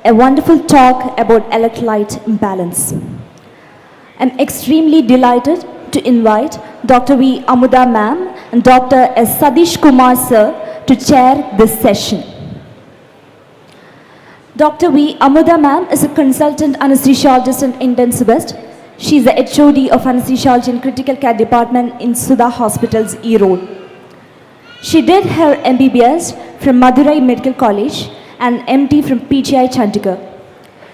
a wonderful talk about electrolyte imbalance. I'm extremely delighted to invite Dr. V. Amuda ma'am and Dr. S. Sadish Kumar sir to chair this session. Dr. V. Amuda ma'am is a consultant anesthesiologist and intensivist. She is the HOD of Anesthesiology and Critical Care Department in Sudha Hospital's E-Road. She did her MBBS from Madurai Medical College and MD from PGI Chandigarh.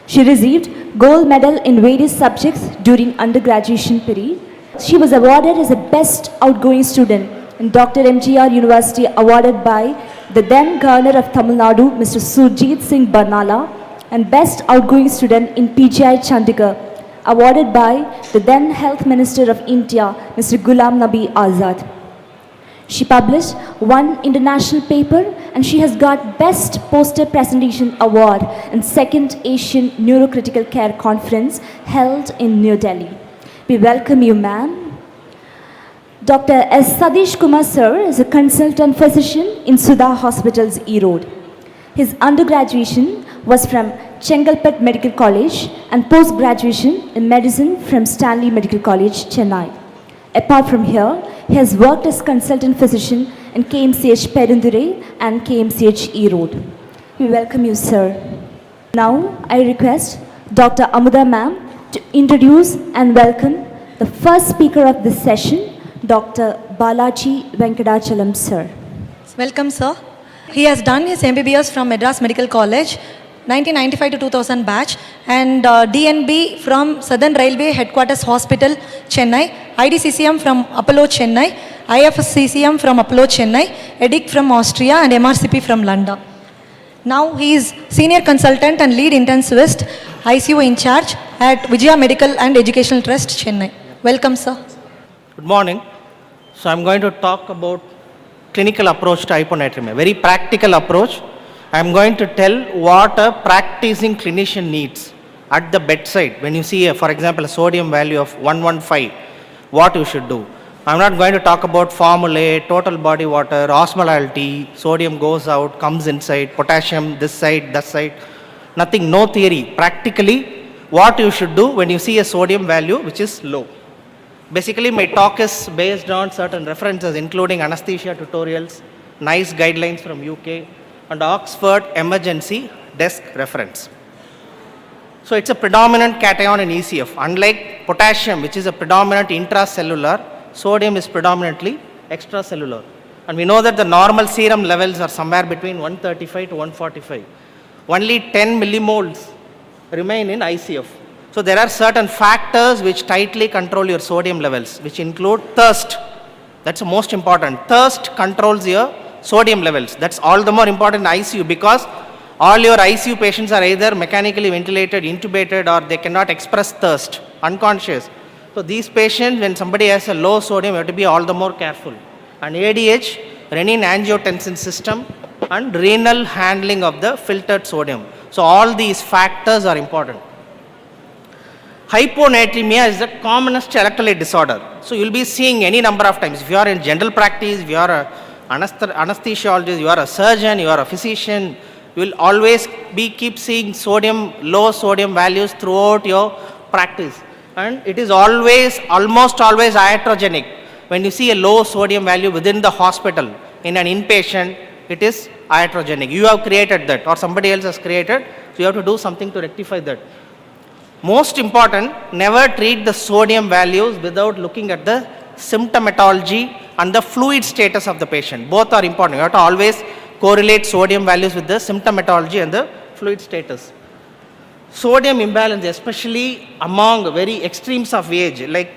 She received gold medal in various subjects during undergraduation period. She was awarded as the best outgoing student in Dr. MGR University, awarded by the then Governor of Tamil Nadu, Mr. Surjit Singh Barnala, and best outgoing student in PGI Chandigarh, awarded by the then Health Minister of India, Mr. Ghulam Nabi Azad. She published one international paper and she has got Best Poster Presentation Award in 2nd Asian Neurocritical Care Conference held in New Delhi. We welcome you, ma'am. Dr. S. Sadish Kumar sir is a consultant physician in Sudha Hospital's E-Road. His undergraduation was from Chengalpet Medical College and post-graduation in medicine from Stanley Medical College, Chennai. Apart from here, he has worked as consultant physician in KMCH Perundurai and KMCH E-Road. We welcome you, sir. Now, I request Dr. Amuda ma'am to introduce and welcome the first speaker of this session, Dr. Balaji Venkatachalam, sir. Welcome, sir. He has done his MBBS from Madras Medical College, 1995 to 2000 batch, and DNB from Southern Railway Headquarters Hospital, Chennai, IDCCM from Apollo, Chennai, IFCCM from Apollo, Chennai, EDIC from Austria, and MRCP from London. Now he is Senior Consultant and Lead Intensivist, ICU in charge at Vijaya Medical and Educational Trust, Chennai. Welcome, sir. Good morning. So I'm going to talk about clinical approach to hyponatremia, very practical approach. I'm going to tell what a practicing clinician needs at the bedside. When you see, for example, a sodium value of 115, what you should do. I'm not going to talk about formulae, total body water, osmolality, sodium goes out, comes inside, potassium this side, that side. Nothing, no theory. Practically, what you should do when you see a sodium value which is low. Basically, my talk is based on certain references, including anesthesia tutorials, NICE guidelines from UK, and Oxford Emergency Desk reference. So it's a predominant cation in ECF. Unlike potassium, which is a predominant intracellular, sodium is predominantly extracellular. And we know that the normal serum levels are somewhere between 135 to 145. Only 10 millimoles remain in ICF. So there are certain factors which tightly control your sodium levels, which include thirst. That's the most important. Thirst controls your sodium levels. That's all the more important in ICU because all your ICU patients are either mechanically ventilated, intubated, or they cannot express thirst, unconscious. So these patients, when somebody has a low sodium, you have to be all the more careful. And ADH, renin-angiotensin system, and renal handling of the filtered sodium. So all these factors are important. Hyponatremia is the commonest electrolyte disorder. So you will be seeing any number of times. If you are in general practice, if you are an anesthesiologist, you are a surgeon, you are a physician, you will always keep seeing low sodium values throughout your practice. And it is almost always iatrogenic. When you see a low sodium value within the hospital, in an inpatient, it is iatrogenic. You have created that or somebody else has created, so you have to do something to rectify that. Most important, never treat the sodium values without looking at the symptomatology and the fluid status of the patient. Both are important. You have to always correlate sodium values with the symptomatology and the fluid status. Sodium imbalance, especially among very extremes of age, like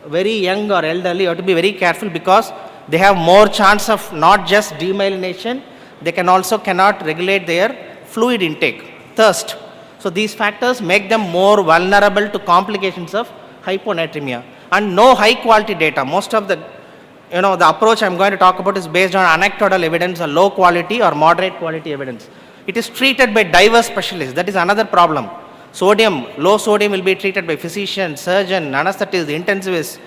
very young or elderly, you have to be very careful because they have more chance of not just demyelination, they cannot regulate their fluid intake, thirst. So these factors make them more vulnerable to complications of hyponatremia. And no high quality data. Most of the approach I'm going to talk about is based on anecdotal evidence or low quality or moderate quality evidence. It is treated by diverse specialists. That is another problem. Low sodium will be treated by physicians, surgeon, anesthetists, intensivists,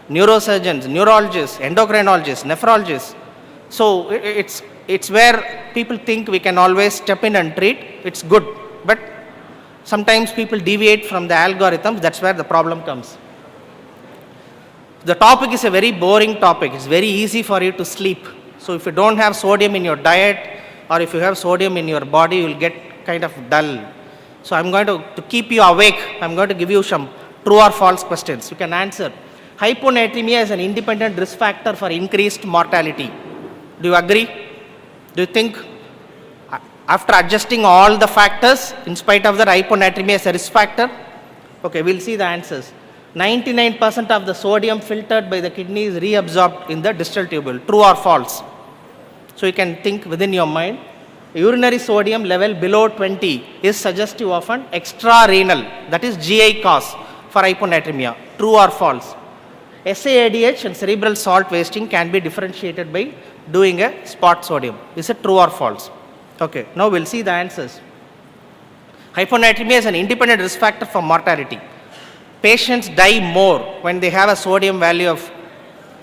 neurosurgeons, neurologists, endocrinologists, nephrologists. So it's where people think we can always step in and treat. It's good. but sometimes people deviate from the algorithms. That's where the problem comes. The topic is a very boring topic. It's very easy for you to sleep. So if you don't have sodium in your diet, or if you have sodium in your body, you will get kind of dull. So I'm going to keep you awake, I'm going to give you some true or false questions. You can answer. Hyponatremia is an independent risk factor for increased mortality. Do you agree? Do you think after adjusting all the factors, in spite of that, hyponatremia is a risk factor? Okay, we'll see the answers. 99% of the sodium filtered by the kidney is reabsorbed in the distal tubule. True or false? So you can think within your mind. Urinary sodium level below 20 is suggestive of an extra-renal, that is GI cause for hyponatremia. True or false? SAADH and cerebral salt wasting can be differentiated by doing a spot sodium. Is it true or false? Okay, now we'll see the answers. Hyponatremia is an independent risk factor for mortality. Patients die more when they have a sodium value of,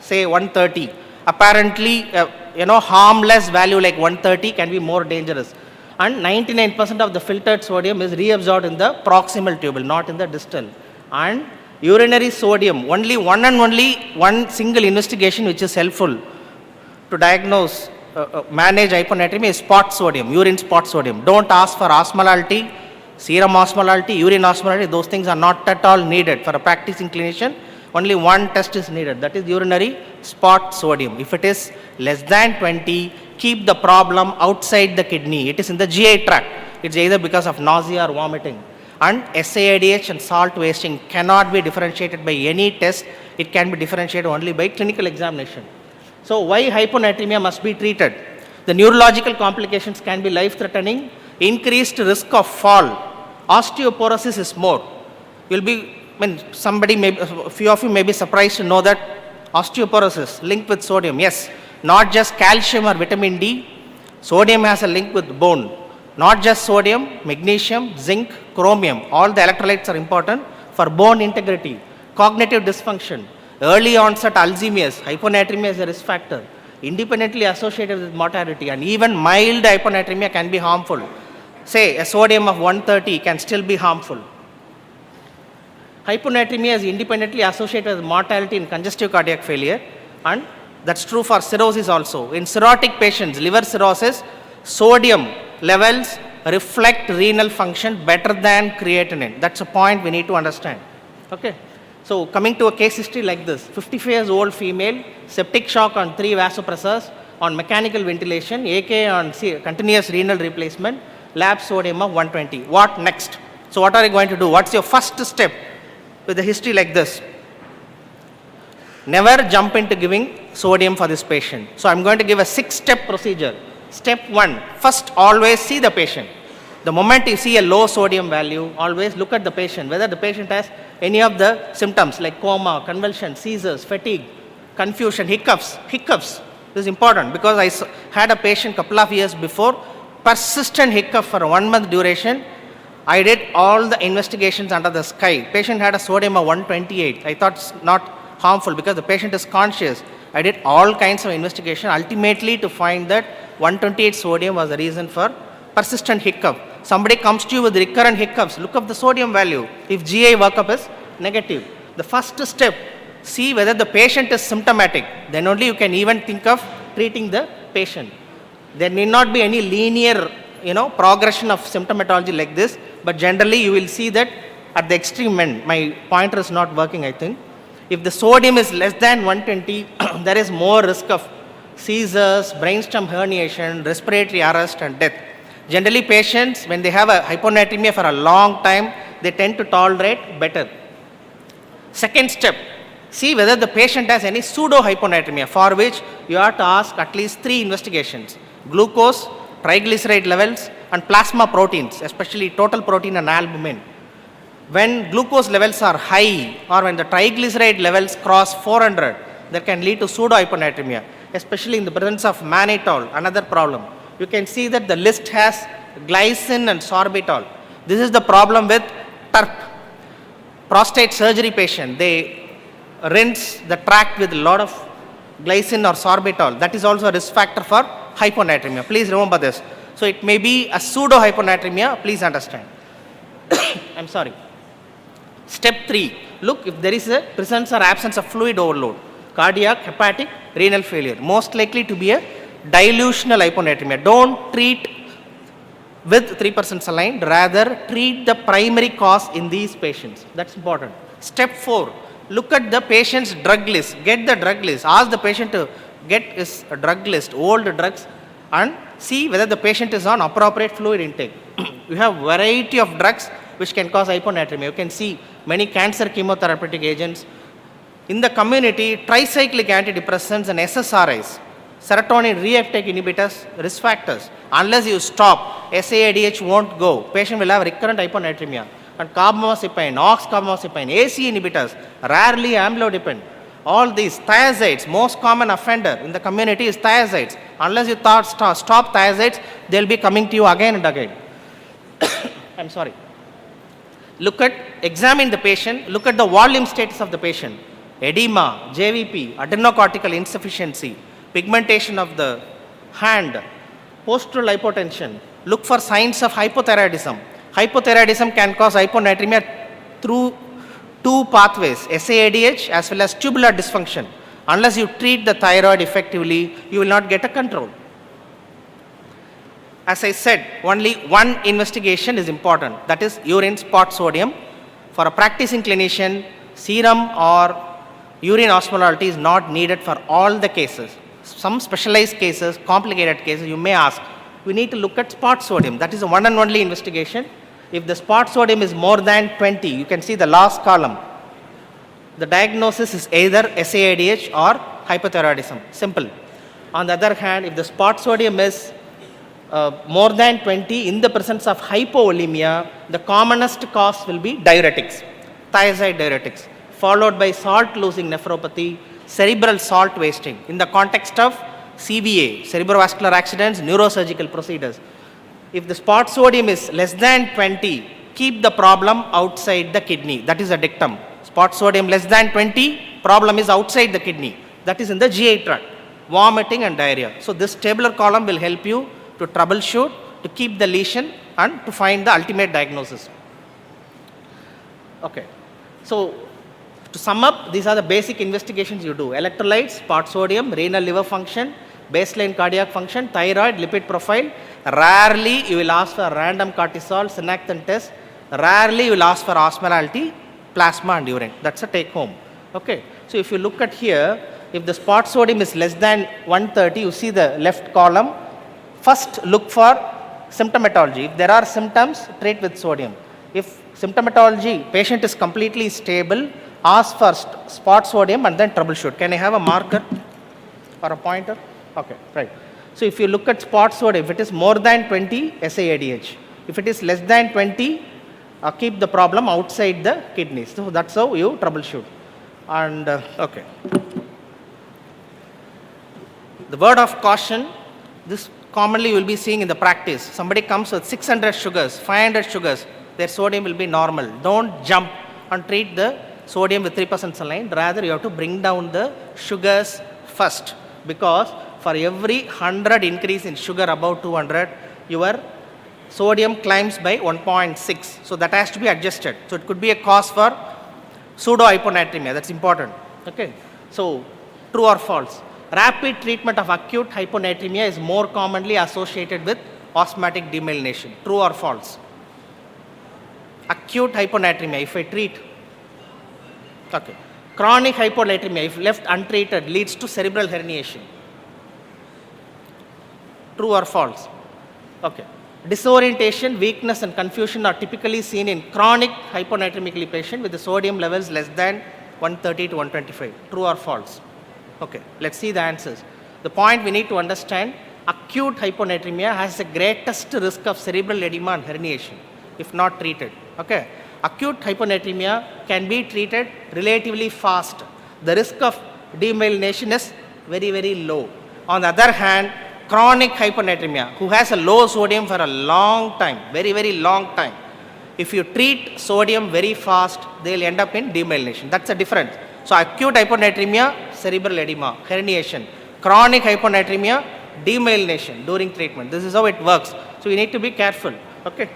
say, 130. Apparently, harmless value like 130 can be more dangerous. And 99% of the filtered sodium is reabsorbed in the proximal tubule, not in the distal. And urinary sodium, only one single investigation which is helpful to diagnose, manage hyponatremia is spot sodium, urine spot sodium. Don't ask for osmolality, serum osmolality, urine osmolality. Those things are not at all needed. For a practicing clinician, only one test is needed, that is urinary spot sodium. If it is less than 20, keep the problem outside the kidney. It is in the GI tract. It's either because of nausea or vomiting. And SAADH and salt wasting cannot be differentiated by any test. It can be differentiated only by clinical examination. So why hyponatremia must be treated? The neurological complications can be life-threatening, increased risk of fall. Osteoporosis is more. You'll be, a few of you may be surprised to know that osteoporosis linked with sodium. Yes, not just calcium or vitamin D. Sodium has a link with bone. Not just sodium, magnesium, zinc, chromium. All the electrolytes are important for bone integrity. Cognitive dysfunction, early onset Alzheimer's, hyponatremia is a risk factor, independently associated with mortality, and even mild hyponatremia can be harmful. Say a sodium of 130 can still be harmful. Hyponatremia is independently associated with mortality in congestive cardiac failure, and that's true for cirrhosis also. In cirrhotic patients, liver cirrhosis, sodium levels reflect renal function better than creatinine. That's a point we need to understand. Okay. So coming to a case history like this, 55 years old female, septic shock on 3 vasopressors, on mechanical ventilation, AK on continuous renal replacement, lab sodium of 120. What next? So what are you going to do? What's your first step with a history like this? Never jump into giving sodium for this patient. So I'm going to give a 6-step procedure. Step 1, first always see the patient. The moment you see a low sodium value, always look at the patient, whether the patient has any of the symptoms like coma, convulsion, seizures, fatigue, confusion, hiccups. This is important because I had a patient a couple of years before, persistent hiccup for 1 month duration. I did all the investigations under the sky. Patient had a sodium of 128. I thought it's not harmful because the patient is conscious. I did all kinds of investigation ultimately to find that 128 sodium was the reason for persistent hiccup. Somebody comes to you with recurrent hiccups, look up the sodium value. If GI workup is negative, the first step, see whether the patient is symptomatic. Then only you can even think of treating the patient. There need not be any linear, progression of symptomatology like this, but generally you will see that at the extreme end, my pointer is not working, I think. If the sodium is less than 120, there is more risk of seizures, brainstem herniation, respiratory arrest, and death. Generally, patients, when they have a hyponatremia for a long time, they tend to tolerate better. Second step, see whether the patient has any pseudo-hyponatremia, for which you have to ask at least 3 investigations. Glucose, triglyceride levels, and plasma proteins, especially total protein and albumin. When glucose levels are high or when the triglyceride levels cross 400, that can lead to pseudo-hyponatremia, especially in the presence of mannitol, another problem. You can see that the list has glycine and sorbitol. This is the problem with TURP. Prostate surgery patient, they rinse the tract with a lot of glycine or sorbitol. That is also a risk factor for hyponatremia. Please remember this. So it may be a pseudo hyponatremia, please understand. I'm sorry. Step 3, look if there is a presence or absence of fluid overload, cardiac, hepatic, renal failure, most likely to be a dilutional hyponatremia. Don't treat with 3% saline, rather treat the primary cause in these patients. That's important. Step 4, look at the patient's drug list, get the drug list, ask the patient to get his drug list, old drugs, and see whether the patient is on appropriate fluid intake. You have variety of drugs which can cause hyponatremia. You can see many cancer chemotherapeutic agents. In the community, tricyclic antidepressants and SSRIs, serotonin reuptake inhibitors, risk factors. Unless you stop, SAIDH won't go. Patient will have recurrent hyponatremia. And carbamazepine, oxcarbamazepine, AC inhibitors, rarely amlodipine. All these thiazides, most common offender in the community is thiazides. Unless you stop thiazides, they will be coming to you again and again. I'm sorry. Examine the patient, look at the volume status of the patient. Edema, JVP, adrenocortical insufficiency, pigmentation of the hand, postural hypotension. Look for signs of hypothyroidism. Hypothyroidism can cause hyponatremia through two pathways, SAIDH as well as tubular dysfunction. Unless you treat the thyroid effectively, you will not get a control. As I said, only one investigation is important, that is urine spot sodium. For a practicing clinician, serum or urine osmolality is not needed for all the cases. Some specialized cases, complicated cases, you may ask, we need to look at spot sodium. That is the one and only investigation. If the spot sodium is more than 20, you can see the last column. The diagnosis is either SAIDH or hypothyroidism, simple. On the other hand, if the spot sodium is more than 20 in the presence of hypovolemia, the commonest cause will be diuretics, thiazide diuretics, followed by salt-losing nephropathy, cerebral salt wasting. In the context of CVA, cerebrovascular accidents, neurosurgical procedures, if the spot sodium is less than 20, keep the problem outside the kidney. That is a dictum. Spot sodium less than 20, problem is outside the kidney. That is in the GI tract, vomiting and diarrhea. So this tabular column will help you to troubleshoot, to keep the lesion and to find the ultimate diagnosis. Okay. So to sum up, these are the basic investigations you do. Electrolytes, spot sodium, renal liver function, baseline cardiac function, thyroid, lipid profile. Rarely you will ask for random cortisol, synactin test. Rarely you will ask for osmolality, plasma and urine. That's a take home. Okay. So if you look at here, if the spot sodium is less than 130, you see the left column. First look for symptomatology. If there are symptoms, treat with sodium. If symptomatology, patient is completely stable, ask for spot sodium and then troubleshoot. Can I have a marker or a pointer? Okay, right. So if you look at spot sodium, if it is more than 20, SAIDH. If it is less than 20, keep the problem outside the kidneys. So that's how you troubleshoot. And okay. The word of caution, this commonly you will be seeing in the practice. Somebody comes with 600 sugars, 500 sugars, their sodium will be normal. Don't jump and treat the sodium with 3% saline. Rather, you have to bring down the sugars first, because for every 100 increase in sugar above 200, your sodium climbs by 1.6. So that has to be adjusted. So it could be a cause for pseudo-hyponatremia. That's important. Okay. So true or false? Rapid treatment of acute hyponatremia is more commonly associated with osmotic demyelination. True or false? Acute hyponatremia, if I treat. Okay. Chronic hyponatremia, if left untreated, leads to cerebral herniation. True or false? Okay. Disorientation, weakness and confusion are typically seen in chronic hyponatremically patient with the sodium levels less than 130 to 125. True or false? Okay, let's see the answers. The point we need to understand, acute hyponatremia has the greatest risk of cerebral edema and herniation if not treated. Okay, acute hyponatremia can be treated relatively fast. The risk of demyelination is very, very low. On the other hand, chronic hyponatremia, who has a low sodium for a long time, very, very long time, if you treat sodium very fast, they will end up in demyelination. That's the difference. So acute hyponatremia, cerebral edema, herniation. Chronic hyponatremia, demyelination during treatment. This is how it works. So we need to be careful. Okay.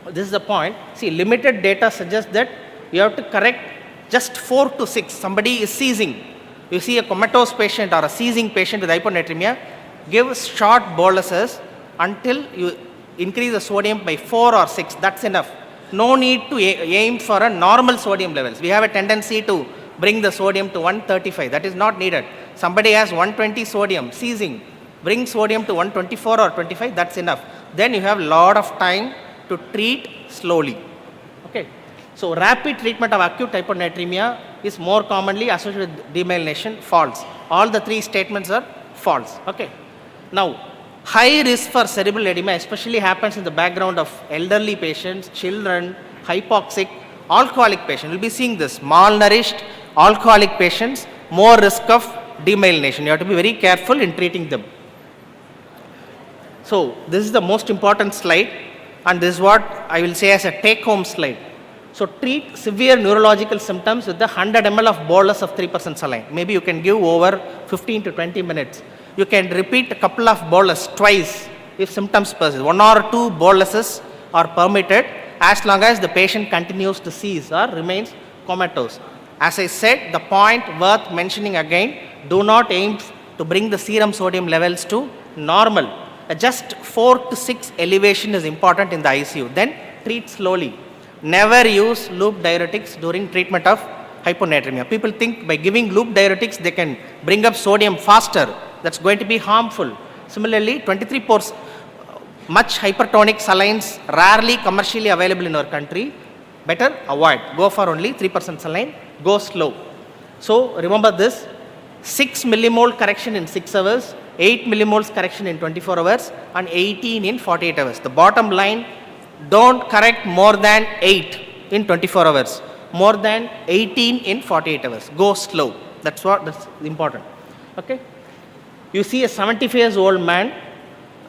This is the point. See, limited data suggests that you have to correct just 4 to 6. Somebody is seizing. You see a comatose patient or a seizing patient with hyponatremia, give short boluses until you increase the sodium by 4 or 6. That's enough. No need to aim for a normal sodium levels. We have a tendency to bring the sodium to 135. That is not needed. Somebody has 120 sodium, seizing. Bring sodium to 124 or 25. That's enough. Then you have a lot of time to treat slowly. Okay. So rapid treatment of acute hyponatremia is more commonly associated with demyelination. False. All the 3 statements are false. Okay. Now, high risk for cerebral edema especially happens in the background of elderly patients, children, hypoxic, alcoholic patients. We'll be seeing this. Malnourished, alcoholic patients, more risk of demyelination. You have to be very careful in treating them. So this is the most important slide, and this is what I will say as a take-home slide. So treat severe neurological symptoms with the 100 ml of bolus of 3% saline. Maybe you can give over 15 to 20 minutes. You can repeat a couple of bolus twice if symptoms persist. 1 or 2 boluses are permitted as long as the patient continues to seize or remains comatose. As I said, the point worth mentioning again, do not aim to bring the serum sodium levels to normal. Just 4 to 6 elevation is important in the ICU. Then treat slowly. Never use loop diuretics during treatment of hyponatremia. People think by giving loop diuretics they can bring up sodium faster. That's going to be harmful. Similarly, 23 pores, much hypertonic salines rarely commercially available in our country. Better avoid. Go for only 3% saline. Go slow. So remember this, 6 millimole correction in 6 hours, 8 millimoles correction in 24 hours, and 18 in 48 hours. The bottom line, don't correct more than 8 in 24 hours, more than 18 in 48 hours. Go slow. That's important. Okay. You see a 75 years old man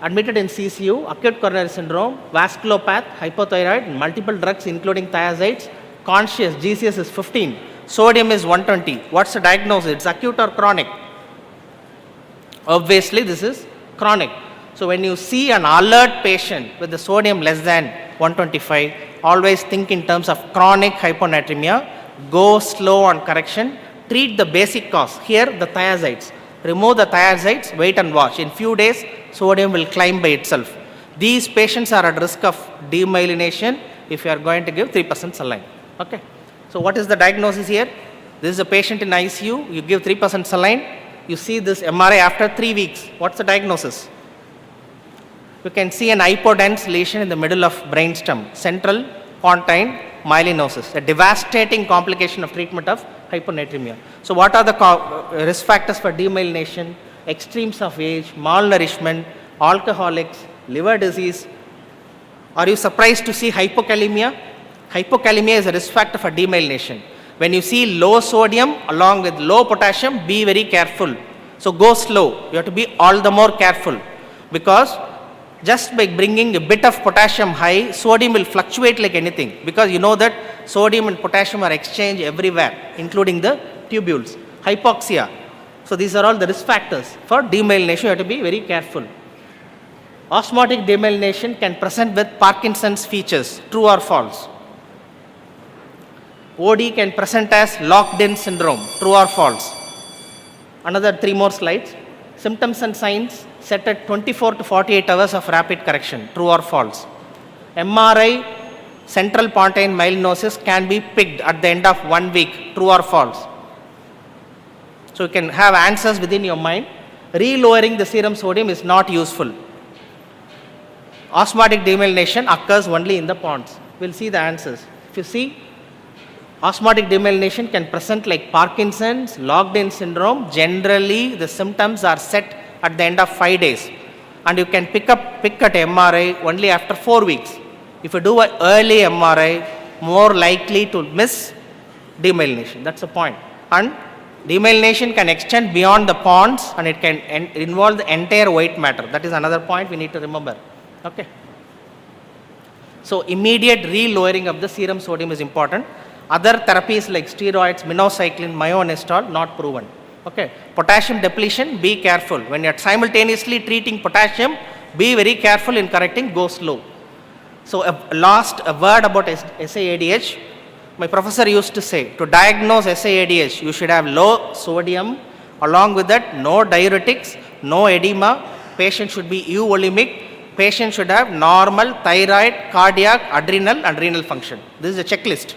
admitted in CCU, acute coronary syndrome, vasculopath, hypothyroid, multiple drugs including thiazides, conscious, GCS is 15, sodium is 120. What's the diagnosis? It's acute or chronic? Obviously, this is chronic. So when you see an alert patient with the sodium less than 125, always think in terms of chronic hyponatremia. Go slow on correction. Treat the basic cause. Here, the thiazides. Remove the thiazides, wait and watch. In few days, sodium will climb by itself. These patients are at risk of demyelination if you are going to give 3% saline. Okay. So what is the diagnosis here? This is a patient in ICU. You give 3% saline. You see this MRI after 3 weeks. What's the diagnosis? You can see an hypodense lesion in the middle of brainstem, central pontine myelinosis, a devastating complication of treatment of hyponatremia. So what are the risk factors for demyelination? Extremes of age, malnourishment, alcoholics, liver disease. Are you surprised to see hypokalemia? Hypokalemia is a risk factor for demyelination. When you see low sodium along with low potassium, be very careful. So go slow. You have to be all the more careful, because just by bringing a bit of potassium high, sodium will fluctuate like anything, because you know that sodium and potassium are exchanged everywhere, including the tubules. Hypoxia. So these are all the risk factors for demyelination. You have to be very careful. Osmotic demyelination can present with Parkinson's features. True or false? OD can present as locked-in syndrome. True or false? Another 3 more slides. Symptoms and signs set at 24 to 48 hours of rapid correction. True or false? MRI central pontine myelinosis can be picked at the end of 1 week. True or false? So you can have answers within your mind. Re-lowering the serum sodium is not useful. Osmotic demyelination occurs only in the ponds. We'll see the answers. If you see, osmotic demyelination can present like Parkinson's, locked-in syndrome. Generally, the symptoms are set at the end of 5 days, and you can pick at MRI only after 4 weeks. If you do an early MRI, more likely to miss demyelination. That's the point. And demyelination can extend beyond the ponds, and it can involve the entire white matter. That is another point we need to remember. Okay. So immediate re-lowering of the serum sodium is important. Other therapies like steroids, minocycline, myoanestol, not proven. Okay. Potassium depletion, be careful. When you are simultaneously treating potassium, Be very careful in correcting, go slow. So a word about SAADH. My professor used to say, to diagnose SAADH, you should have low sodium, along with that no diuretics, no edema, patient should be euvolemic, patient should have normal thyroid, cardiac, adrenal and renal function. This is a checklist.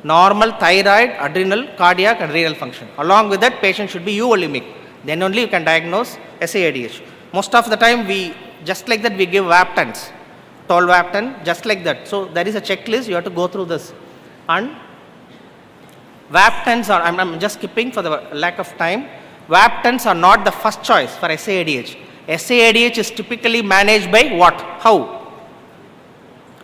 Normal thyroid, adrenal, cardiac and renal function. Along with that, patient should be euvolemic. Then only you can diagnose SAADH. Most of the time just like that we give Vaptans, tolvaptan, just like that. So there is a checklist, you have to go through this. And Vaptans are, I'm just skipping for the lack of time. Vaptans are not the first choice for SAADH. SAADH is typically managed by what? How?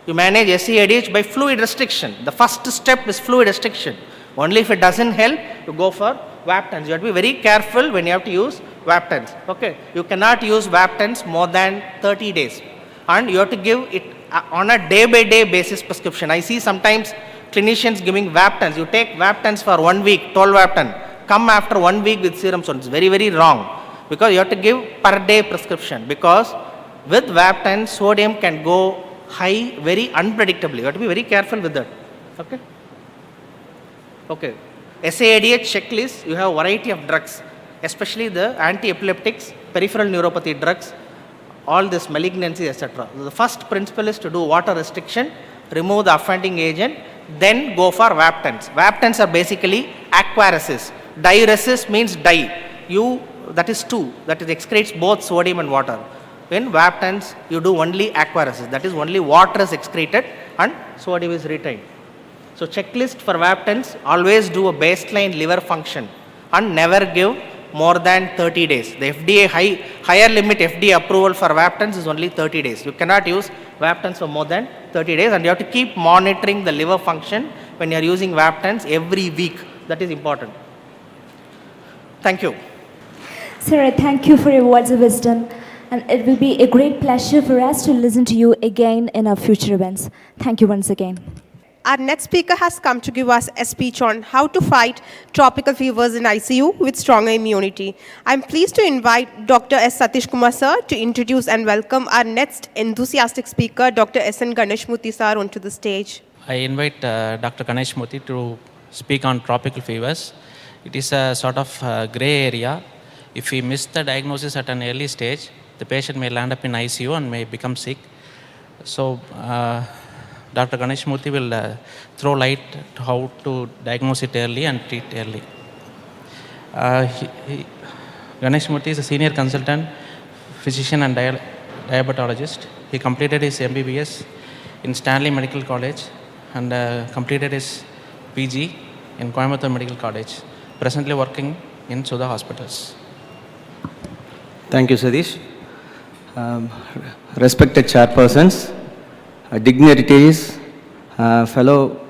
You manage SAADH by fluid restriction. The first step is fluid restriction. Only if it doesn't help, you go for Vaptans. You have to be very careful when you have to use Vaptans. Okay? You cannot use Vaptans more than 30 days. And you have to give it on a day-by-day basis prescription. I see sometimes clinicians giving Vaptans. You take Vaptans for 1 week, tolvaptan. Come after 1 week with serum sodium. It's very, very wrong. Because you have to give per day prescription. Because with Vaptans, sodium can go high very unpredictably. You have to be very careful with that. Okay? Okay. SAADH checklist, you have a variety of drugs, especially the anti-epileptics, peripheral neuropathy drugs, all this malignancy, etc. The first principle is to do water restriction, remove the offending agent, then go for Vaptans. Vaptans are basically aquaresis. Diuresis means dye. That is two, that is excretes both sodium and water. In Vaptans, you do only aquaresis, that is only water is excreted and sodium is retained. So checklist for Vaptans, always do a baseline liver function and never give more than 30 days. The FDA higher limit FDA approval for Vaptans is only 30 days. You cannot use Vaptans for more than 30 days and you have to keep monitoring the liver function when you are using Vaptans every week. That is important. Thank you. Sir, thank you for your words of wisdom, and it will be a great pleasure for us to listen to you again in our future events. Thank you once again. Our next speaker has come to give us a speech on how to fight tropical fevers in ICU with stronger immunity. I'm pleased to invite Dr. S. Satish Kumar sir to introduce and welcome our next enthusiastic speaker, Dr. S. N. Ganeshamoorthi sir, onto the stage. I invite Dr. Ganeshamoorthi to speak on tropical fevers. It is a sort of gray area. If we miss the diagnosis at an early stage, the patient may land up in ICU and may become sick. So, Dr. Ganeshamoorthi will throw light to how to diagnose it early and treat early. Ganeshamoorthi is a senior consultant, physician and diabetologist. He completed his MBBS in Stanley Medical College and completed his PG in Coimbatore Medical College. Presently working in Sudha hospitals. Thank you, Sadish. Respected chairpersons, dignitaries, fellow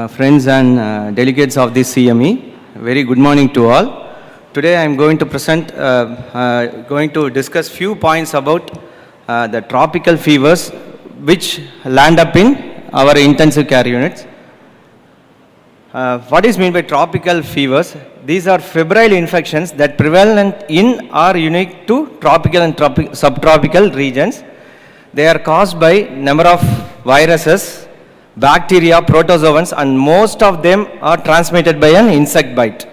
friends and delegates of this CME, very good morning to all. Today I am going to discuss few points about the tropical fevers which land up in our intensive care units. What is meant by tropical fevers? These are febrile infections that prevalent in or unique to tropical and subtropical regions. They are caused by number of viruses, bacteria, protozoans, and most of them are transmitted by an insect bite.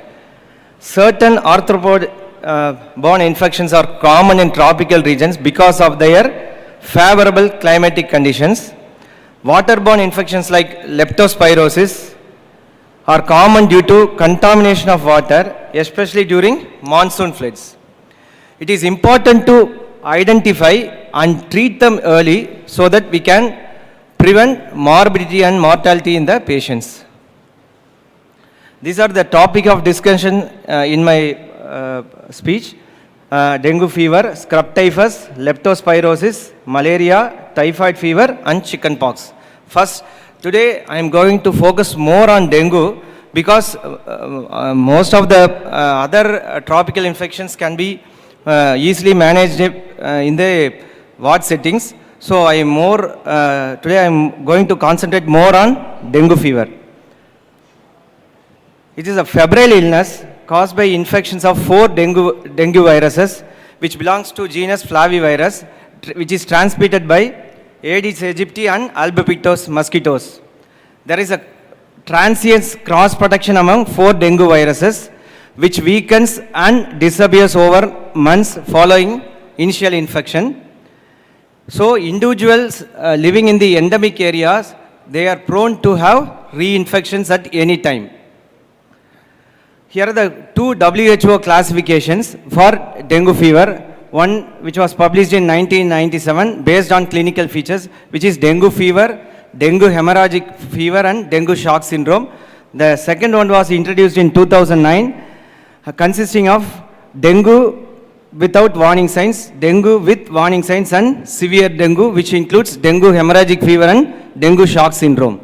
Certain arthropod-borne infections are common in tropical regions because of their favorable climatic conditions. Waterborne infections like leptospirosis are common due to contamination of water, especially during monsoon floods. It is important to identify and treat them early so that we can prevent morbidity and mortality in the patients. These are the topic of discussion in my speech. Dengue fever, scrub typhus, leptospirosis, malaria, typhoid fever and chickenpox. First, today I am going to focus more on dengue because most of the other tropical infections can be easily managed in the ward settings. So today I am going to concentrate more on dengue fever. It is a febrile illness caused by infections of 4 dengue viruses which belongs to genus Flavivirus, which is transmitted by Aedes aegypti and albopictus mosquitoes. There is a transient cross protection among 4 dengue viruses, which weakens and disappears over months following initial infection. So individuals living in the endemic areas, they are prone to have reinfections at any time. Here are the 2 WHO classifications for dengue fever. One which was published in 1997 based on clinical features, which is dengue fever, dengue hemorrhagic fever and dengue shock syndrome. The second one was introduced in 2009, consisting of dengue without warning signs, dengue with warning signs and severe dengue, which includes dengue hemorrhagic fever and dengue shock syndrome.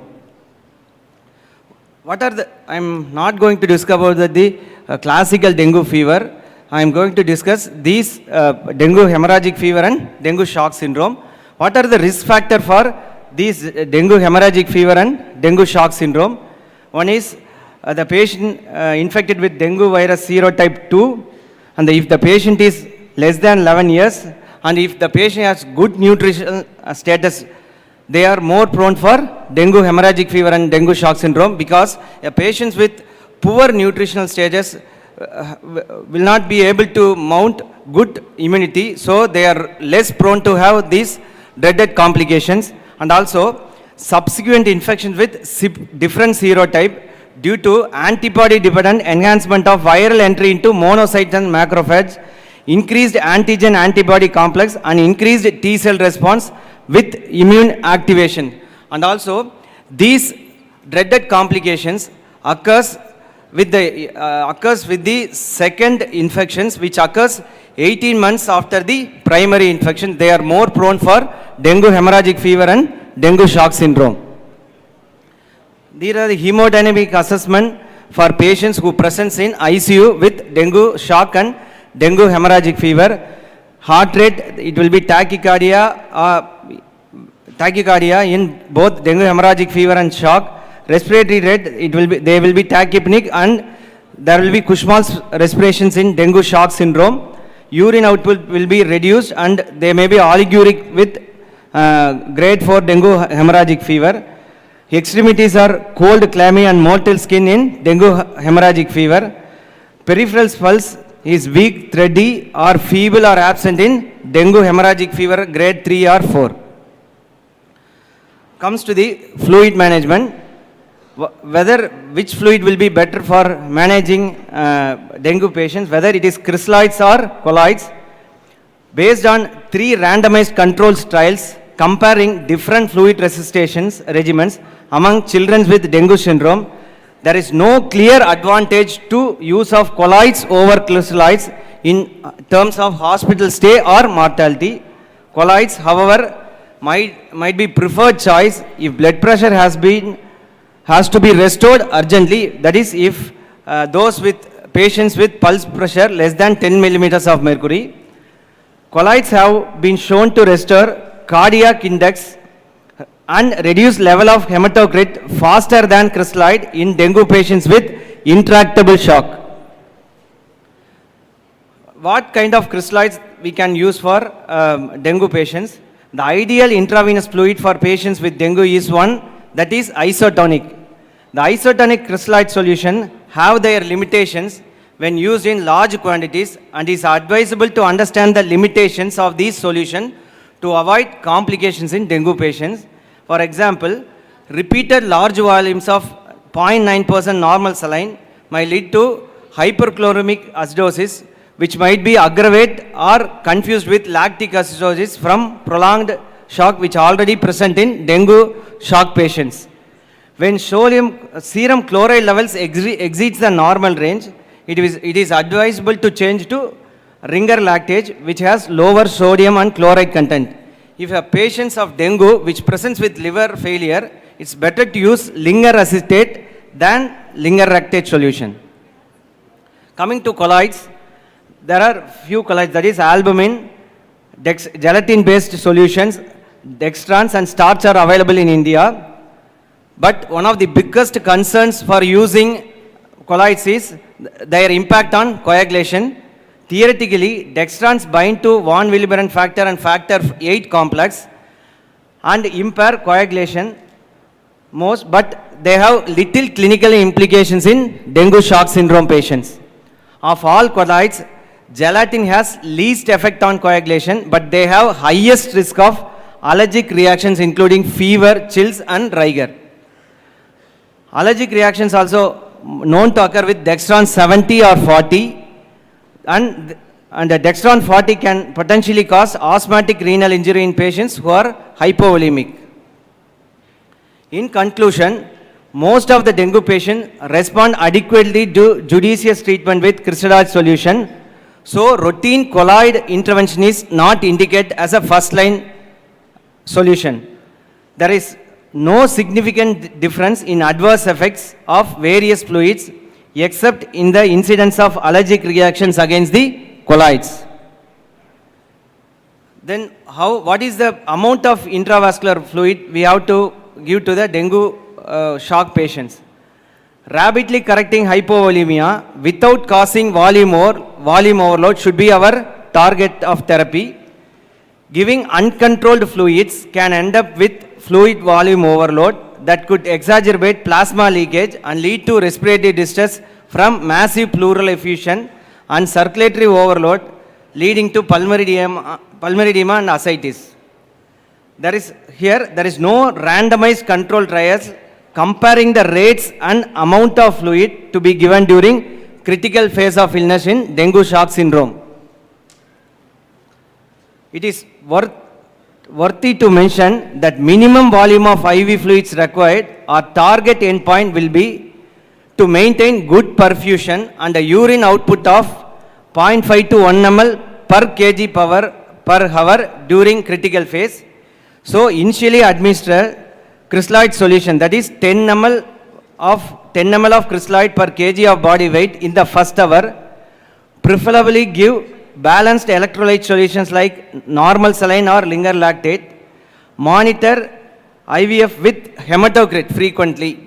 I am not going to discuss about the classical dengue fever. I am going to discuss these dengue hemorrhagic fever and dengue shock syndrome. What are the risk factors for these dengue hemorrhagic fever and dengue shock syndrome? One is the patient infected with dengue virus serotype 2, and if the patient is less than 11 years, and if the patient has good nutritional status, they are more prone for dengue hemorrhagic fever and dengue shock syndrome, because patients with poor nutritional status will not be able to mount good immunity, so they are less prone to have these dreaded complications. And also subsequent infections with different serotype due to antibody dependent enhancement of viral entry into monocytes and macrophages, increased antigen antibody complex and increased T cell response with immune activation. And also these dreaded complications occurs with the second infections, which occurs 18 months after the primary infection. They are more prone for dengue hemorrhagic fever and dengue shock syndrome. These are the hemodynamic assessment for patients who present in ICU with dengue shock and dengue hemorrhagic fever. Heart rate, it will be tachycardia in both dengue hemorrhagic fever and shock. Respiratory rate, they will be tachypneic, and there will be Kussmaul's respirations in dengue shock syndrome. Urine output will be reduced, and they may be oliguric with grade 4 dengue hemorrhagic fever. Extremities are cold, clammy and motile skin in dengue hemorrhagic fever. Peripheral pulse is weak, thready or feeble or absent in dengue hemorrhagic fever grade 3 or 4. Comes to the fluid management, which fluid will be better for managing dengue patients, whether it is crystalloids or colloids. Based on 3 randomized controls trials comparing different fluid resuscitation regimens among children with dengue syndrome, there is no clear advantage to use of colloids over crystalloids in terms of hospital stay or mortality. Colloids, however, might be preferred choice if blood pressure has to be restored urgently. That is, if those with patients with pulse pressure less than 10 millimeters of mercury. Colloids have been shown to restore cardiac index and reduce level of hematocrit faster than crystalloid in dengue patients with intractable shock. What kind of crystalloids we can use for dengue patients? The ideal intravenous fluid for patients with dengue is one that is isotonic. The isotonic crystalloid solution have their limitations when used in large quantities, and is advisable to understand the limitations of these solutions to avoid complications in dengue patients. For example, repeated large volumes of 0.9% normal saline might lead to hyperchloremic acidosis, which might be aggravated or confused with lactic acidosis from prolonged shock, which already present in dengue shock patients. When serum chloride levels exceeds the normal range, it is advisable to change to ringer lactate, which has lower sodium and chloride content. If a patient of dengue which presents with liver failure, it's better to use linger acetate than linger lactate solution. Coming to colloids, there are few colloids, that is albumin, gelatin based solutions, dextrans and starch are available in India. But one of the biggest concerns for using colloids is their impact on coagulation. Theoretically, dextrans bind to von Willebrand factor and factor 8 complex and impair coagulation most, but they have little clinical implications in dengue shock syndrome patients. Of all colloids, gelatin has least effect on coagulation, but they have highest risk of allergic reactions including fever, chills and rigor. Allergic reactions also known to occur with dextran 70 or 40, and the dextran 40 can potentially cause asthmatic renal injury in patients who are hypovolemic. In conclusion, most of the dengue patients respond adequately to judicious treatment with crystalloid solution, so routine colloid intervention is not indicated as a first line solution. There is no significant difference in adverse effects of various fluids except in the incidence of allergic reactions against the colloids. Then what is the amount of intravascular fluid we have to give to the dengue shock patients? Rapidly correcting hypovolemia without causing volume overload should be our target of therapy. Giving uncontrolled fluids can end up with fluid volume overload that could exacerbate plasma leakage and lead to respiratory distress from massive pleural effusion and circulatory overload, leading to pulmonary edema and ascites. There is no randomized control trials comparing the rates and amount of fluid to be given during critical phase of illness in dengue shock syndrome. It is worthy to mention that minimum volume of IV fluids required or target endpoint will be to maintain good perfusion and a urine output of 0.5 to 1 ml per kg per hour during critical phase. So initially administer crystalloid solution, that is 10 ml of crystalloid per kg of body weight in the first hour. Preferably give balanced electrolyte solutions like normal saline or linger lactate. Monitor IVF with hematocrit frequently.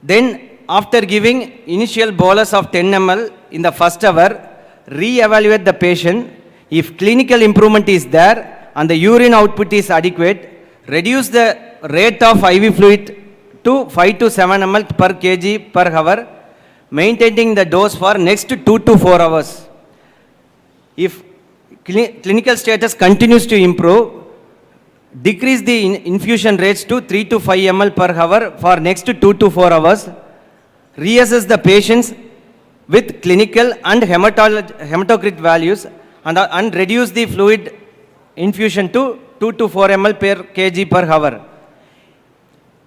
Then after giving initial bolus of 10 ml in the first hour, re-evaluate the patient. If clinical improvement is there and the urine output is adequate, reduce the rate of IV fluid to 5 to 7 ml per kg per hour, maintaining the dose for next 2 to 4 hours. If clinical status continues to improve, decrease the infusion rates to 3 to 5 ml per hour for next 2 to 4 hours. Reassess the patients with clinical and hematocrit values and reduce the fluid infusion to 2 to 4 ml per kg per hour.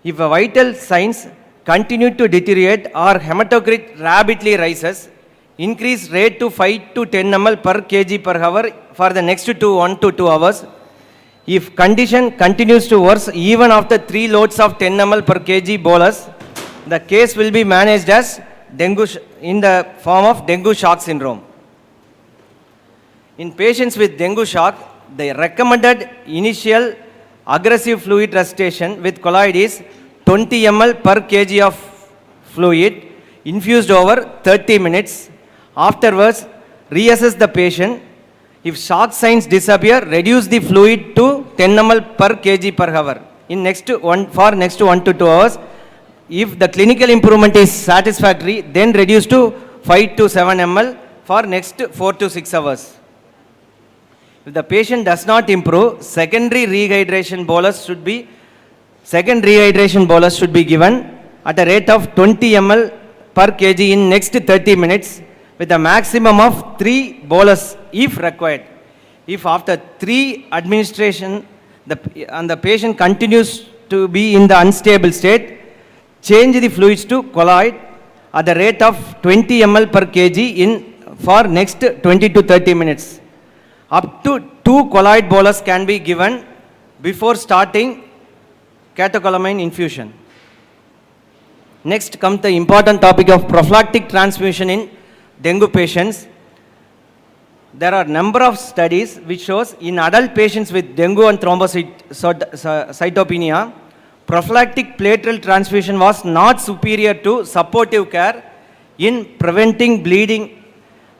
If vital signs continue to deteriorate or hematocrit rapidly rises, increase rate to 5 to 10 ml per kg per hour for the next 1 to 2 hours. If condition continues to worsen even after 3 loads of 10 ml per kg bolus, the case will be managed as dengue in the form of dengue shock syndrome. In patients with dengue shock, the recommended initial aggressive fluid resuscitation with colloid is 20 ml per kg of fluid infused over 30 minutes. Afterwards, reassess the patient. If shock signs disappear, reduce the fluid to 10 ml per kg per hour for next 1 to 2 hours. If the clinical improvement is satisfactory, then reduce to 5 to 7 ml for next 4 to 6 hours. If the patient does not improve, secondary rehydration bolus should be given at a rate of 20 ml per kg in next 30 minutes with a maximum of 3 bolus if required. If after 3 administration the patient continues to be in the unstable state, change the fluids to colloid at the rate of 20 ml per kg for next 20 to 30 minutes. Up to 2 colloid bolus can be given before starting catecholamine infusion. Next comes the important topic of prophylactic transfusion in dengue patients. There are number of studies which shows in adult patients with dengue and thrombocytopenia, prophylactic platelet transfusion was not superior to supportive care in preventing bleeding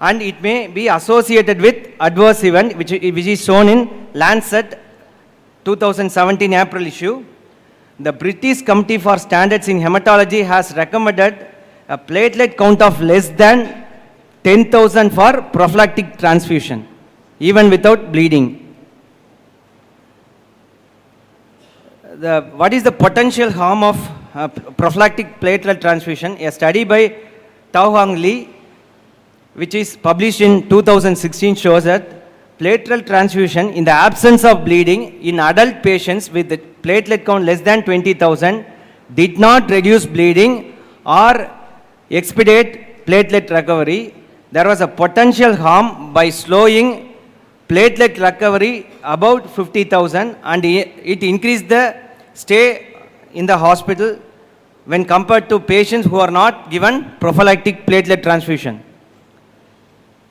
and it may be associated with adverse event, which is shown in Lancet 2017 April issue. The British Committee for Standards in Hematology has recommended a platelet count of less than 10,000 for prophylactic transfusion, even without bleeding. What is the potential harm of prophylactic platelet transfusion? A study by Tao Hang Lee, which is published in 2016, shows that platelet transfusion in the absence of bleeding in adult patients with the platelet count less than 20,000 did not reduce bleeding or expedite platelet recovery. There was a potential harm by slowing platelet recovery about 50,000, and it increased the stay in the hospital when compared to patients who are not given prophylactic platelet transfusion.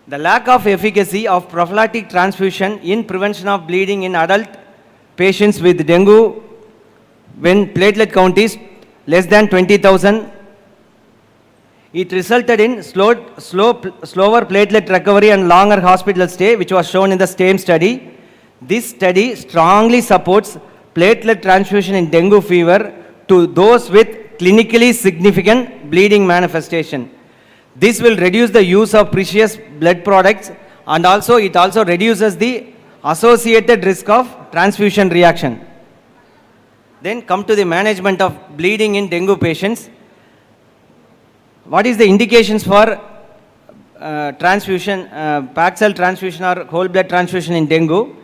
The lack of efficacy of prophylactic transfusion in prevention of bleeding in adult patients with dengue when platelet count is less than 20,000, it resulted in slower platelet recovery and longer hospital stay, which was shown in the same study. This study strongly supports platelet transfusion in dengue fever to those with clinically significant bleeding manifestation. This will reduce the use of precious blood products, and it also reduces the associated risk of transfusion reaction. Then come to the management of bleeding in dengue patients. What is the indications for transfusion, packed cell transfusion or whole blood transfusion in dengue?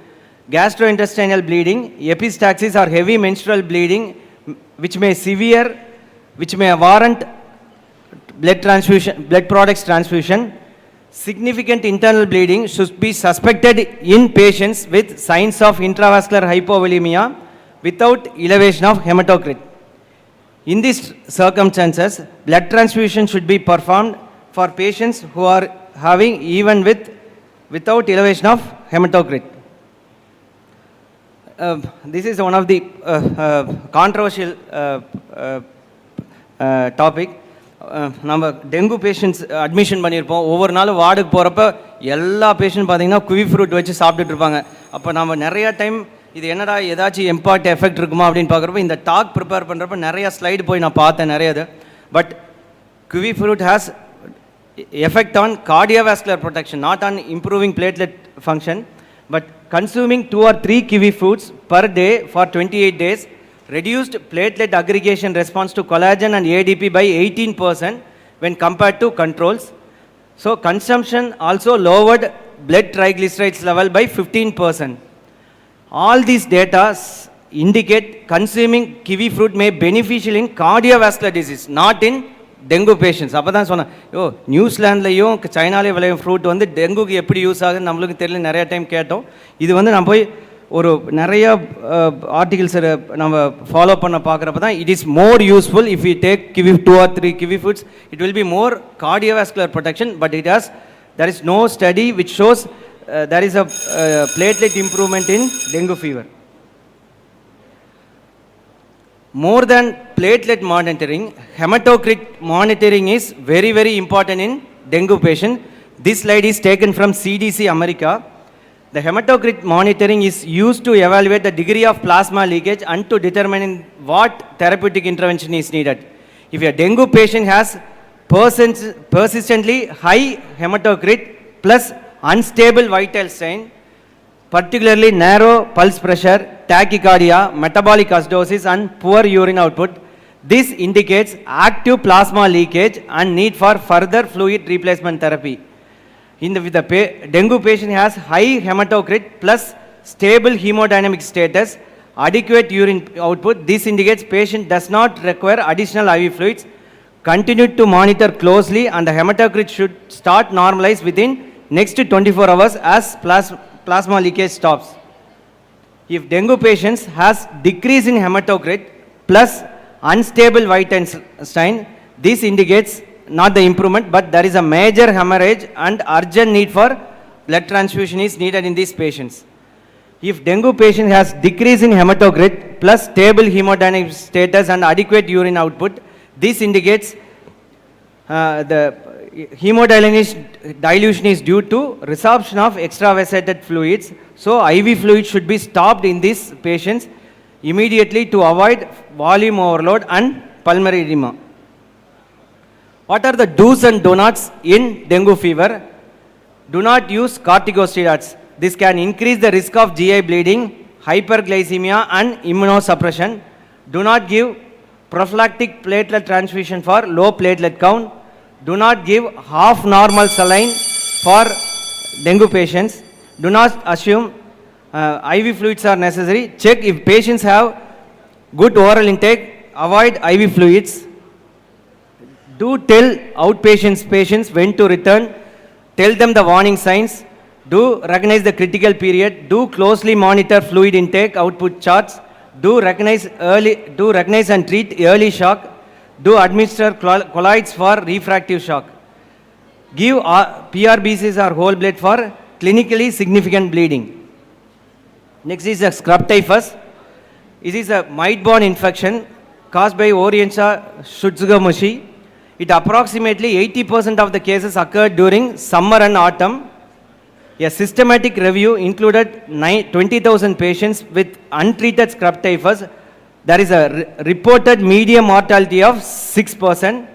Gastrointestinal bleeding, epistaxis or heavy menstrual bleeding, which may warrant blood products transfusion. Significant internal bleeding should be suspected in patients with signs of intravascular hypovolemia without elevation of hematocrit. In these circumstances, blood transfusion should be performed for patients who are having even without elevation of hematocrit. This is one of the controversial topic. நம்ம dengue patients admission பண்ணியிருப்போம். ஒவ்வொரு நாளும் வார்டுக்கு போகிறப்ப எல்லா patient பார்த்தீங்கன்னா குவி fruit வச்சு சாப்பிட்டுட்டு இருப்பாங்க. அப்போ நம்ம நிறையா டைம் இது என்னடா ஏதாச்சும் இம்பாக்ட் எஃபெக்ட் இருக்குமா அப்படின்னு பார்க்குறப்ப இந்த டாக் ப்ரிப்பேர் பண்ணுறப்ப நிறையா ஸ்லைடு போய் நான் பார்த்தேன் நிறையது. பட் குவி fruit has effect on cardiovascular protection, not on improving platelet function. But consuming 2 or 3 kiwi fruits per day for 28 days reduced platelet aggregation response to collagen and ADP by 18% when compared to controls. So consumption also lowered blood triglycerides level by 15%. All these data indicate consuming kiwi fruit may beneficial in cardiovascular disease, not in dengue patients. அப்போ தான் சொன்னேன், நியூசிலாண்ட்லேயும் சைனாலேயும் விளையும் fruit வந்து டெங்குக்கு எப்படி use ஆகுதுன்னு நம்மளுக்கு தெரியல. நிறையா டைம் கேட்டோம். இது வந்து நான் போய் ஒரு நிறைய ஆர்டிகல்ஸ் நம்ம ஃபாலோ பண்ண பார்க்குறப்ப தான் it is more useful if you take kiwi 2 or 3 kiwi fruits. It will be more cardiovascular protection, but there is no study which shows there is a platelet improvement in dengue fever. More than platelet monitoring, hematocrit monitoring is very, very important in dengue patient. This slide is taken from CDC America. The hematocrit monitoring is used to evaluate the degree of plasma leakage and to determine what therapeutic intervention is needed. If a dengue patient has persistently high hematocrit plus unstable vital sign, particularly narrow pulse pressure, tachycardia, metabolic acidosis and poor urine output, this indicates active plasma leakage and need for further fluid replacement therapy. With the dengue patient has high hematocrit plus stable hemodynamic status, adequate urine output, this indicates patient does not require additional IV fluids. Continue to monitor closely and the hematocrit should start normalize within next 24 hours as plasma leakage stops. If dengue patients has decrease in hematocrit plus unstable vital sign, this indicates not the improvement, but there is a major hemorrhage and urgent need for blood transfusion is needed in these patients. If dengue patient has decrease in hematocrit plus stable hemodynamic status and adequate urine output, this indicates dilution is due to resorption of extravasated fluids. So IV fluid should be stopped in these patients immediately to avoid volume overload and pulmonary edema. What are the do's and don'ts in dengue fever? Do not use corticosteroids. This can increase the risk of GI bleeding, hyperglycemia and immunosuppression. Do not give prophylactic platelet transfusion for low platelet count. Do not give half normal saline for dengue patients. Do not assume IV fluids are necessary. Check if patients have good oral intake. Avoid IV fluids. Do tell outpatients patients when to return. Tell them the warning signs. Do recognize the critical period. Do closely monitor fluid intake output charts. Do recognize and treat early shock. Do administer colloids for refractive shock. Give PRBCs or whole blood for clinically significant bleeding. Next is the scrub typhus. It is a mite-borne infection caused by Orientia Shutsugumushi. It approximately 80% of the cases occurred during summer and autumn. A systematic review included 20,000 patients with untreated scrub typhus. There is a reported median mortality of 6%.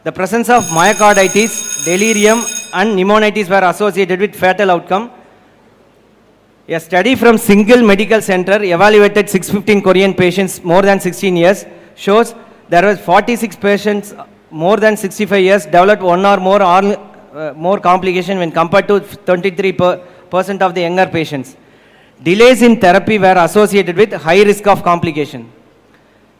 The presence of myocarditis, delirium and pneumonitis were associated with fatal outcome. A study from single medical center evaluated 615 Korean patients more than 16 years shows there were 46 patients more than 65 years developed one or more complication when compared to 23% of the younger patients. Delays in therapy were associated with high risk of complication.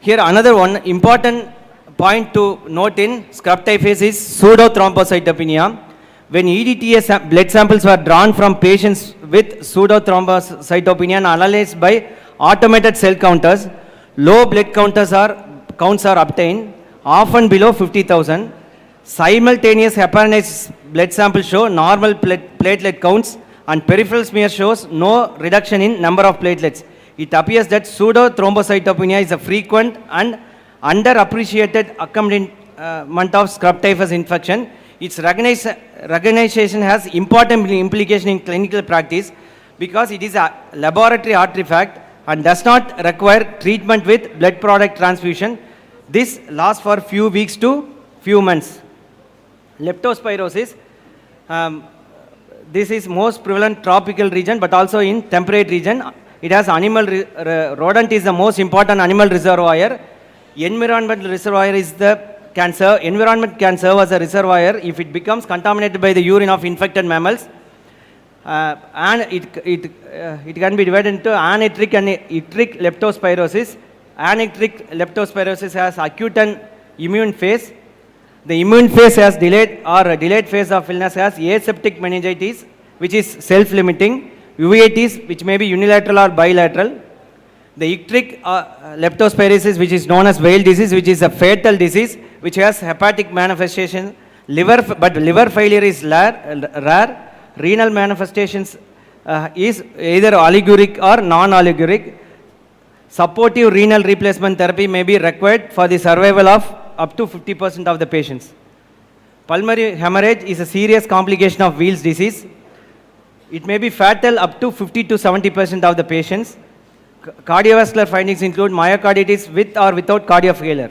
Here another one important point to note in scrub typhus is pseudothrombocytopenia. When EDTA blood samples were drawn from patients with pseudothrombocytopenia and analyzed by automated cell counters, low blood counts are obtained, often below 50,000. Simultaneous heparinase blood samples show normal platelet counts and peripheral smear shows no reduction in number of platelets. It appears that pseudothrombocytopenia is a frequent and underappreciated accompaniment of scrub typhus infection. Its recognition has important implication in clinical practice because it is a laboratory artifact and does not require treatment with blood product transfusion. This lasts for few weeks to few months. Leptospirosis, this is most prevalent tropical region but also in temperate region. It has rodent is the most important animal reservoir. Environment can serve as a reservoir if it becomes contaminated by the urine of infected mammals. And it can be divided into anetric and yttric leptospirosis. Anetric leptospirosis has acute and immune phase. The immune phase has delayed phase of illness has aseptic meningitis, which is self-limiting, uveitis, which may be unilateral or bilateral. The yttric leptospirosis, which is known as whale disease, which is a fatal disease, which has hepatic manifestation, but liver failure is rare. Renal manifestations is either oliguric or non-oliguric. Supportive renal replacement therapy may be required for the survival of up to 50% of the patients. Pulmonary hemorrhage is a serious complication of Weil's disease. It may be fatal up to 50 to 70% of the patients. Cardiovascular findings include myocarditis with or without cardiac failure.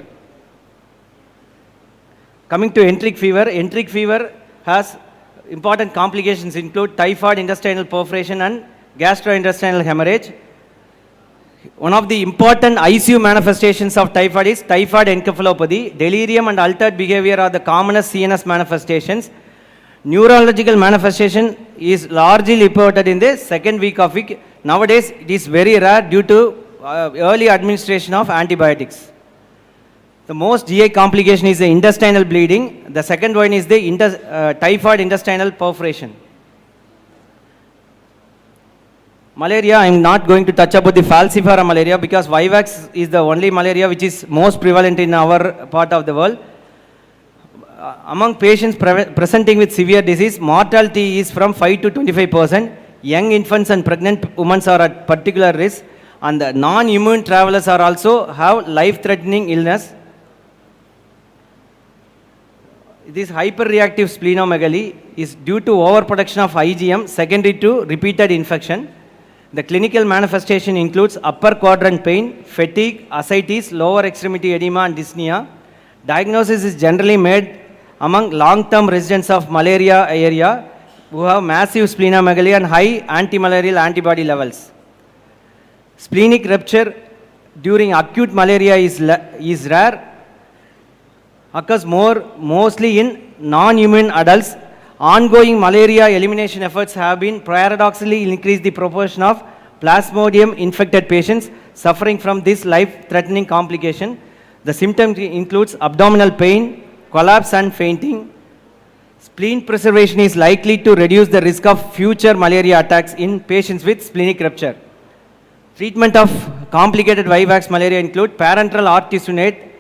Coming to enteric fever has important complications include typhoid intestinal perforation and gastrointestinal hemorrhage. One of the important ICU manifestations of typhoid is typhoid encephalopathy. Delirium and altered behavior are the commonest CNS manifestations. Neurological manifestation is largely reported in the second week of week. Nowadays, it is very rare due to early administration of antibiotics. The most GI complication is the intestinal bleeding. The second one is the typhoid intestinal perforation. Malaria, I am not going to touch about the falciparum malaria because Vivax is the only malaria which is most prevalent in our part of the world. Among patients presenting with severe disease, mortality is from 5 to 25%. Young infants and pregnant women are at particular risk, and the non-immune travelers are also have life-threatening illness. This hyperreactive splenomegaly is due to overproduction of IgM secondary to repeated infection. The clinical manifestation includes upper quadrant pain, fatigue, ascites, lower extremity edema and dyspnea. Diagnosis is generally made among long-term residents of malaria area who have massive splenomegaly and high antimalarial antibody levels. Splenic rupture during acute malaria is rare, occurs mostly in non-human adults. Ongoing malaria elimination efforts have been paradoxically increased the proportion of plasmodium infected patients suffering from this life-threatening complication. The symptoms includes abdominal pain, collapse and fainting. Spleen preservation is likely to reduce the risk of future malaria attacks in patients with splenic rupture. Treatment of complicated vivax malaria include parenteral artesunate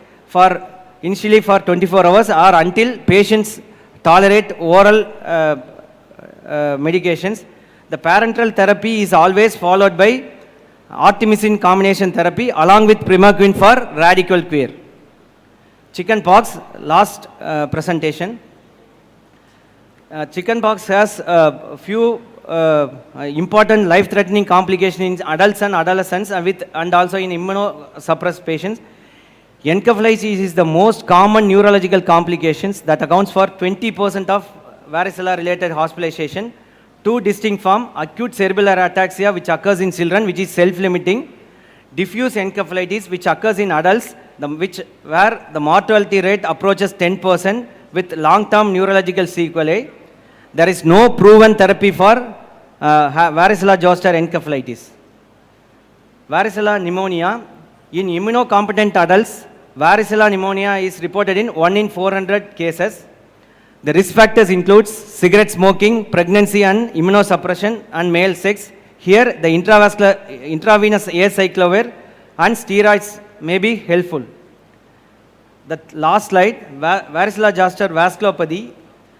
initially for 24 hours or until patients tolerate oral medications. The parenteral therapy is always followed by artemisinin combination therapy along with primaquine for radical cure. Chickenpox, last presentation. Chickenpox has a few important life-threatening complications in adults and adolescents and also in immunosuppressed patients. Encephalitis is the most common neurological complications that accounts for 20% of varicella-related hospitalization. Two distinct forms, acute cerebellar ataxia which occurs in children which is self-limiting, diffuse encephalitis which occurs in adults where the mortality rate approaches 10% with long-term neurological sequelae. There is no proven therapy for varicella zoster encephalitis. Varicella pneumonia. In immunocompetent adults, varicella pneumonia is reported in 1 in 400 cases. The risk factors include cigarette smoking, pregnancy and immunosuppression and male sex. Here the intravenous acyclovir and steroids may be helpful. The last slide, varicella zoster vasculopathy.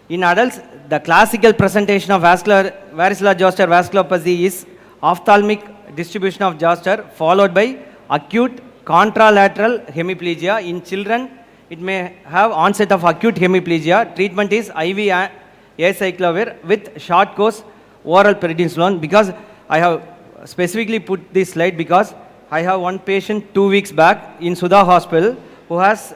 In adults, the classical presentation of varicella zoster vasculopathy is ophthalmic distribution of zoster followed by acute contralateral hemiplegia. In children, it may have onset of acute hemiplegia. Treatment is IV acyclovir with short course oral prednisolone. Because I have specifically put this slide because I have one patient 2 weeks back in Sudha Hospital who has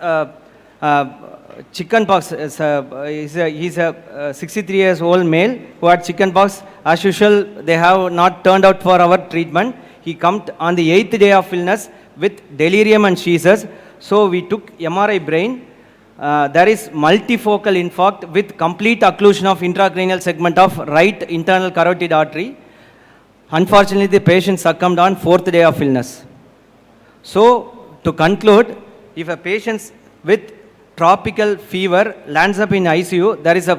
chickenpox. He's a 63 years old male who had chickenpox. As usual, they have not turned out for our treatment. He came on the 8th day of illness with delirium and seizures. So we took MRI brain. There is multifocal infarct with complete occlusion of intracranial segment of right internal carotid artery. Unfortunately, the patient succumbed on 4th day of illness. So to conclude, if a patient with tropical fever lands up in ICU, there is a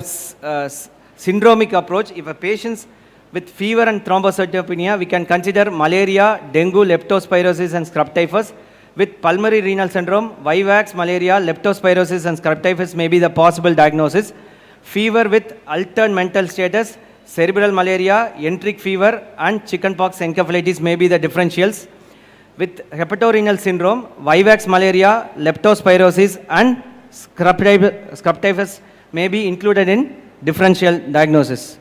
syndromic approach. If a patient with fever and thrombocytopenia, we can consider malaria, dengue, leptospirosis and scrub typhus. With pulmonary renal syndrome, vivax, malaria, leptospirosis and scrub typhus may be the possible diagnosis. Fever with altered mental status, cerebral malaria, enteric fever and chickenpox encephalitis may be the differentials. With hepatorenal syndrome, vivax, malaria, leptospirosis and scrub typhus may be included in differential diagnosis.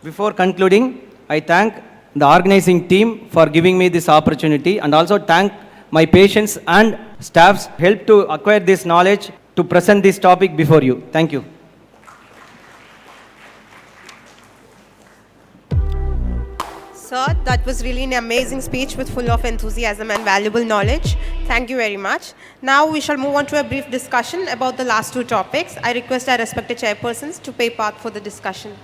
Before concluding, I thank the organizing team for giving me this opportunity and also thank my patients and staffs helped to acquire this knowledge to present this topic before you. Thank you. Sir, that was really an amazing speech with full of enthusiasm and valuable knowledge. Thank you very much. Now we shall move on to a brief discussion about the last two topics. I request our respected chairpersons to pay part for the discussion.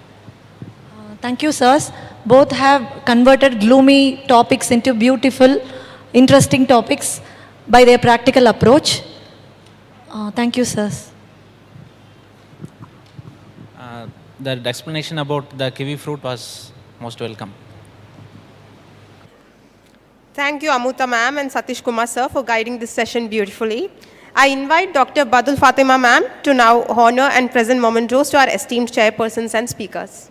Thank you, sirs. Both have converted gloomy topics into beautiful, interesting topics by their practical approach. Thank you, sirs. The explanation about the kiwi fruit was most welcome. Thank you, Amuta ma'am and Satish Kumar sir for guiding this session beautifully. I invite Dr. Badul Fatima ma'am to now honor and present mementos to our esteemed chairpersons and speakers.